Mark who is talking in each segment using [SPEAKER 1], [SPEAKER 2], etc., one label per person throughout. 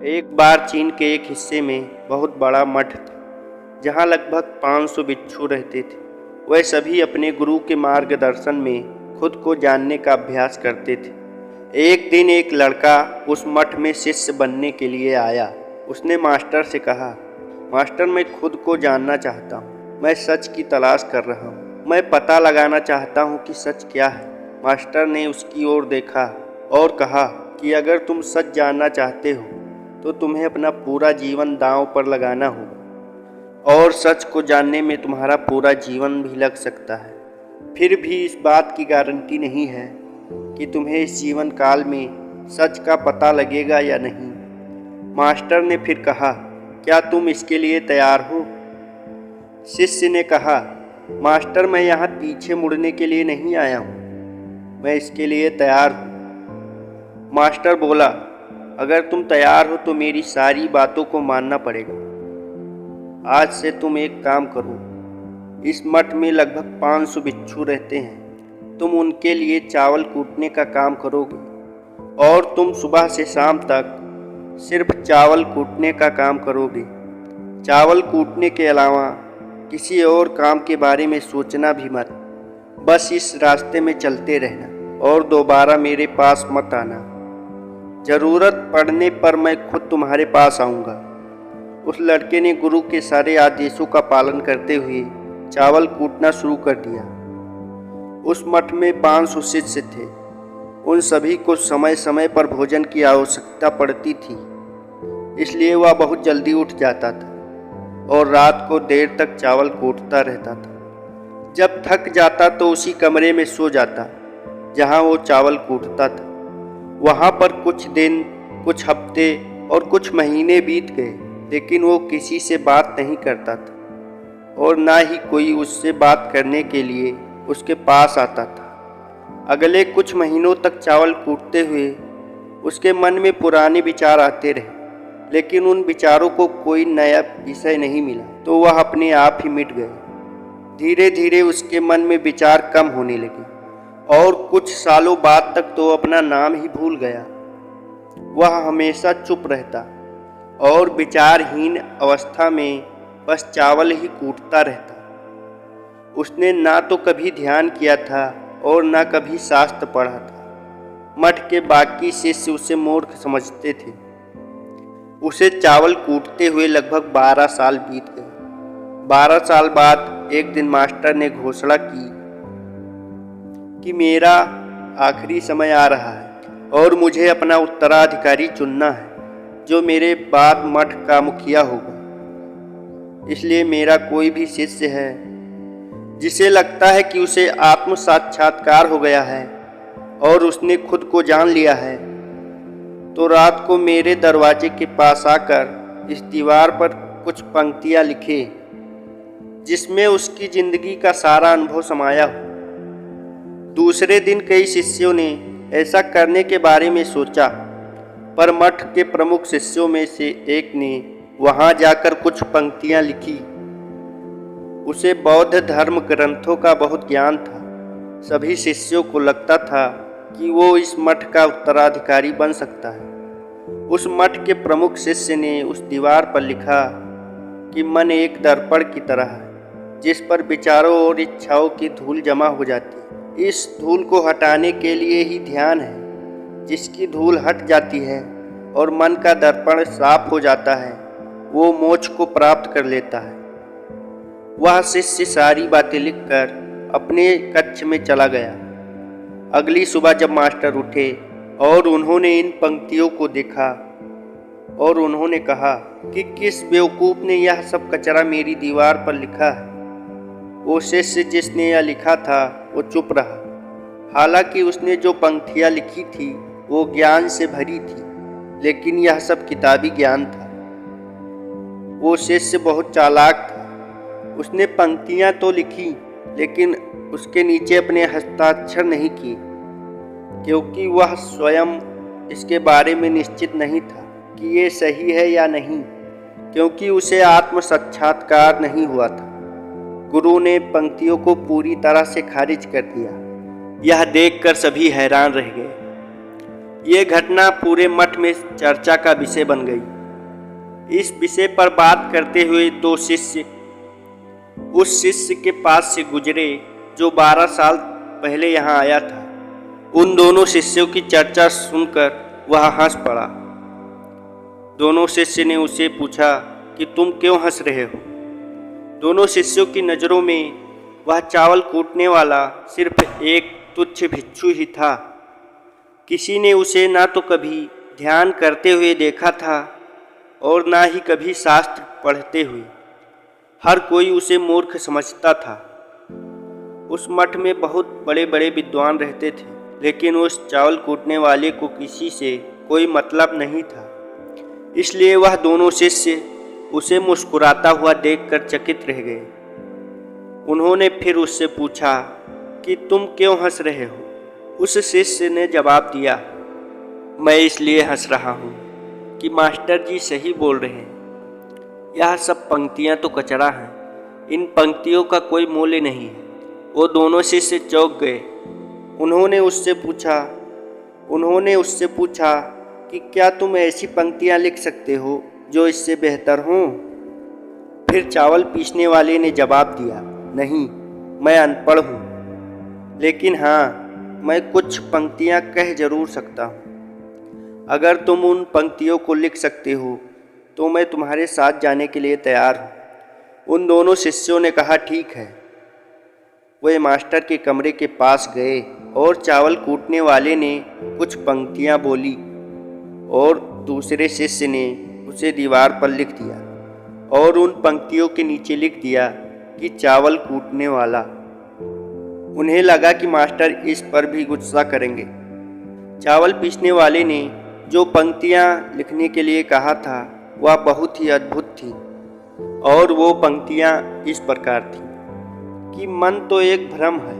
[SPEAKER 1] एक बार चीन के एक हिस्से में बहुत बड़ा मठ था, जहाँ लगभग 500 भिक्षु रहते थे। वह सभी अपने गुरु के मार्गदर्शन में खुद को जानने का अभ्यास करते थे। एक दिन एक लड़का उस मठ में शिष्य बनने के लिए आया। उसने मास्टर से कहा, मास्टर, मैं खुद को जानना चाहता हूँ। मैं सच की तलाश कर रहा हूँ। मैं पता लगाना चाहता हूँ कि सच क्या है। मास्टर ने उसकी ओर देखा और कहा कि अगर तुम सच जानना चाहते हो तो तुम्हें अपना पूरा जीवन दांव पर लगाना होगा, और सच को जानने में तुम्हारा पूरा जीवन भी लग सकता है। फिर भी इस बात की गारंटी नहीं है कि तुम्हें इस जीवन काल में सच का पता लगेगा या नहीं। मास्टर ने फिर कहा, क्या तुम इसके लिए तैयार हो? शिष्य ने कहा, मास्टर, मैं यहाँ पीछे मुड़ने के लिए नहीं आया हूँ, मैं इसके लिए तैयार हूँ। मास्टर बोला, अगर तुम तैयार हो तो मेरी सारी बातों को मानना पड़ेगा। आज से तुम एक काम करो, इस मठ में लगभग 500 भिक्षु रहते हैं। तुम उनके लिए चावल कूटने का काम करोगे, और तुम सुबह से शाम तक सिर्फ चावल कूटने का काम करोगे। चावल कूटने के अलावा किसी और काम के बारे में सोचना भी मत। बस इस रास्ते में चलते रहना और दोबारा मेरे पास मत आना। ज़रूरत पड़ने पर मैं खुद तुम्हारे पास आऊँगा। उस लड़के ने गुरु के सारे आदेशों का पालन करते हुए चावल कूटना शुरू कर दिया। उस मठ में 500 शिष्य थे। उन सभी को समय समय पर भोजन की आवश्यकता पड़ती थी, इसलिए वह बहुत जल्दी उठ जाता था और रात को देर तक चावल कूटता रहता था। जब थक जाता तो उसी कमरे में सो जाता जहाँ वो चावल कूटता था। वहाँ पर कुछ दिन, कुछ हफ्ते और कुछ महीने बीत गए, लेकिन वो किसी से बात नहीं करता था और ना ही कोई उससे बात करने के लिए उसके पास आता था। अगले कुछ महीनों तक चावल कूटते हुए उसके मन में पुराने विचार आते रहे, लेकिन उन विचारों को कोई नया विषय नहीं मिला, तो वह अपने आप ही मिट गए। धीरे धीरे उसके मन में विचार कम होने लगे और कुछ सालों बाद तक तो अपना नाम ही भूल गया। वह हमेशा चुप रहता और विचारहीन अवस्था में बस चावल ही कूटता रहता। उसने ना तो कभी ध्यान किया था और ना कभी शास्त्र पढ़ा था। मठ के बाकी शिष्य उसे मूर्ख समझते थे। उसे चावल कूटते हुए लगभग 12 साल बीत गए। 12 साल बाद एक दिन मास्टर ने घोषणा की कि मेरा आखिरी समय आ रहा है और मुझे अपना उत्तराधिकारी चुनना है, जो मेरे बाद मठ का मुखिया होगा। इसलिए मेरा कोई भी शिष्य है जिसे लगता है कि उसे आत्म साक्षात्कार हो गया है और उसने खुद को जान लिया है, तो रात को मेरे दरवाजे के पास आकर इस दीवार पर कुछ पंक्तियाँ लिखे, जिसमें उसकी जिंदगी का सारा अनुभव समाया हो। दूसरे दिन कई शिष्यों ने ऐसा करने के बारे में सोचा, पर मठ के प्रमुख शिष्यों में से एक ने वहां जाकर कुछ पंक्तियां लिखी। उसे बौद्ध धर्म ग्रंथों का बहुत ज्ञान था। सभी शिष्यों को लगता था कि वो इस मठ का उत्तराधिकारी बन सकता है। उस मठ के प्रमुख शिष्य ने उस दीवार पर लिखा कि मन एक दर्पण की तरह है, जिस पर विचारों और इच्छाओं की धूल जमा हो जाती है। इस धूल को हटाने के लिए ही ध्यान है। जिसकी धूल हट जाती है और मन का दर्पण साफ हो जाता है, वो मोक्ष को प्राप्त कर लेता है। वह शिष्य सारी बातें लिखकर अपने कक्ष में चला गया। अगली सुबह जब मास्टर उठे और उन्होंने इन पंक्तियों को देखा, और उन्होंने कहा कि किस बेवकूफ़ ने यह सब कचरा मेरी दीवार पर लिखा है। वो शिष्य जिसने यह लिखा था वो चुप रहा। हालांकि उसने जो पंक्तियाँ लिखी थी वो ज्ञान से भरी थी, लेकिन यह सब किताबी ज्ञान था। वो शिष्य बहुत चालाक था। उसने पंक्तियाँ तो लिखी, लेकिन उसके नीचे अपने हस्ताक्षर नहीं किए, क्योंकि वह स्वयं इसके बारे में निश्चित नहीं था कि ये सही है या नहीं, क्योंकि उसे आत्म साक्षात्कार नहीं हुआ था। गुरु ने पंक्तियों को पूरी तरह से खारिज कर दिया। यह देखकर सभी हैरान रह गए। ये घटना पूरे मठ में चर्चा का विषय बन गई। इस विषय पर बात करते हुए दो शिष्य उस शिष्य के पास से गुजरे जो 12 साल पहले यहाँ आया था। उन दोनों शिष्यों की चर्चा सुनकर वह हंस पड़ा। दोनों शिष्य ने उसे पूछा कि तुम क्यों हंस रहे हो। दोनों शिष्यों की नज़रों में वह चावल कूटने वाला सिर्फ एक तुच्छ भिक्षु ही था। किसी ने उसे ना तो कभी ध्यान करते हुए देखा था और ना ही कभी शास्त्र पढ़ते हुए। हर कोई उसे मूर्ख समझता था। उस मठ में बहुत बड़े बड़े विद्वान रहते थे, लेकिन उस चावल कूटने वाले को किसी से कोई मतलब नहीं था। इसलिए वह दोनों शिष्य उसे मुस्कुराता हुआ देखकर चकित रह गए। उन्होंने फिर उससे पूछा कि तुम क्यों हंस रहे हो। उस शिष्य ने जवाब दिया, मैं इसलिए हंस रहा हूँ कि मास्टर जी सही बोल रहे हैं। यह सब पंक्तियाँ तो कचरा हैं, इन पंक्तियों का कोई मूल्य नहीं है। वो दोनों शिष्य चौंक गए। उन्होंने उससे पूछा कि क्या तुम ऐसी पंक्तियाँ लिख सकते हो जो इससे बेहतर हों। फिर चावल पीसने वाले ने जवाब दिया, नहीं, मैं अनपढ़ हूँ, लेकिन हाँ, मैं कुछ पंक्तियाँ कह जरूर सकता हूँ। अगर तुम उन पंक्तियों को लिख सकते हो तो मैं तुम्हारे साथ जाने के लिए तैयार हूँ। उन दोनों शिष्यों ने कहा, ठीक है। वे मास्टर के कमरे के पास गए और चावल कूटने वाले ने कुछ पंक्तियाँ बोली और दूसरे शिष्य ने उसे दीवार पर लिख दिया और उन पंक्तियों के नीचे लिख दिया कि चावल कूटने वाला। उन्हें लगा कि मास्टर इस पर भी गुस्सा करेंगे। चावल पीसने वाले ने जो पंक्तियाँ लिखने के लिए कहा था वह बहुत ही अद्भुत थी और वो पंक्तियाँ इस प्रकार थीं कि मन तो एक भ्रम है,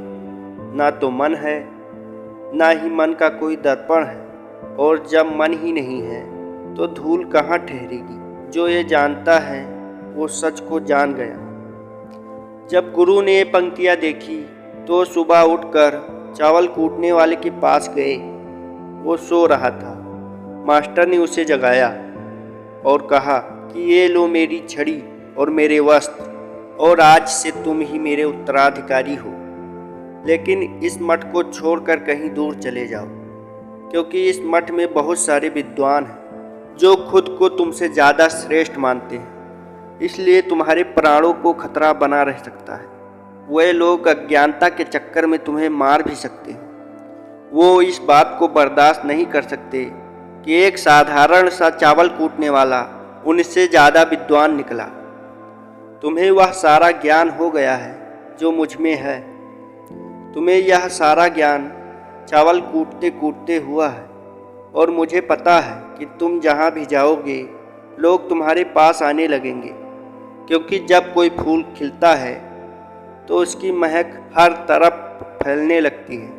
[SPEAKER 1] ना तो मन है, ना ही मन का कोई दर्पण है, और जब मन ही नहीं है तो धूल कहाँ ठहरेगी। जो ये जानता है वो सच को जान गया। जब गुरु ने ये पंक्तियाँ देखी तो सुबह उठकर चावल कूटने वाले के पास गए। वो सो रहा था। मास्टर ने उसे जगाया और कहा कि ये लो मेरी छड़ी और मेरे वस्त्र, और आज से तुम ही मेरे उत्तराधिकारी हो। लेकिन इस मठ को छोड़कर कहीं दूर चले जाओ, क्योंकि इस मठ में बहुत सारे विद्वान हैं जो खुद को तुमसे ज़्यादा श्रेष्ठ मानते हैं। इसलिए तुम्हारे प्राणों को खतरा बना रह सकता है। वे लोग अज्ञानता के चक्कर में तुम्हें मार भी सकते हैं। वो इस बात को बर्दाश्त नहीं कर सकते कि एक साधारण सा चावल कूटने वाला उनसे ज़्यादा विद्वान निकला। तुम्हें वह सारा ज्ञान हो गया है जो मुझ में है। तुम्हें यह सारा ज्ञान चावल कूटते कूटते हुआ है, और मुझे पता है कि तुम जहाँ भी जाओगे लोग तुम्हारे पास आने लगेंगे, क्योंकि जब कोई फूल खिलता है तो उसकी महक हर तरफ फैलने लगती है।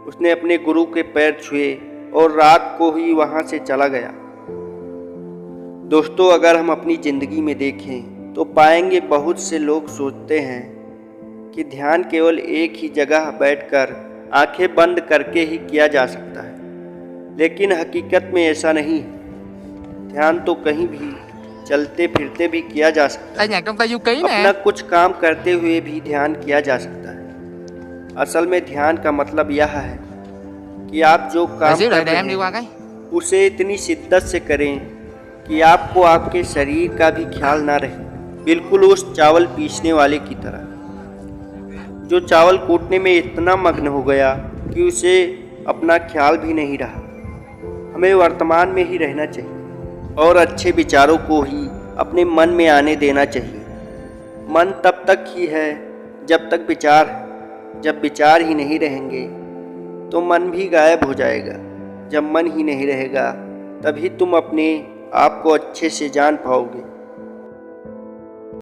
[SPEAKER 1] उसने अपने गुरु के पैर छुए और रात को ही वहाँ से चला गया। दोस्तों, अगर हम अपनी ज़िंदगी में देखें तो पाएंगे बहुत से लोग सोचते हैं कि ध्यान केवल एक ही जगह बैठकर आंखें बंद करके ही किया जा सकता है, लेकिन हकीकत में ऐसा नहीं है। ध्यान तो कहीं भी चलते फिरते भी किया जा सकता है। अपना कुछ काम करते हुए भी ध्यान किया जा सकता है। असल में ध्यान का मतलब यह है कि आप जो काम कर रहे हैं उसे इतनी शिद्दत से करें कि आपको आपके शरीर का भी ख्याल ना रहे, बिल्कुल उस चावल पीसने वाले की तरह जो चावल कूटने में इतना मग्न हो गया कि उसे अपना ख्याल भी नहीं रहा। हमें वर्तमान में ही रहना चाहिए और अच्छे विचारों को ही अपने मन में आने देना चाहिए। मन तब तक ही है जब तक विचार है। जब विचार ही नहीं रहेंगे तो मन भी गायब हो जाएगा। जब मन ही नहीं रहेगा तभी तुम अपने आप को अच्छे से जान पाओगे।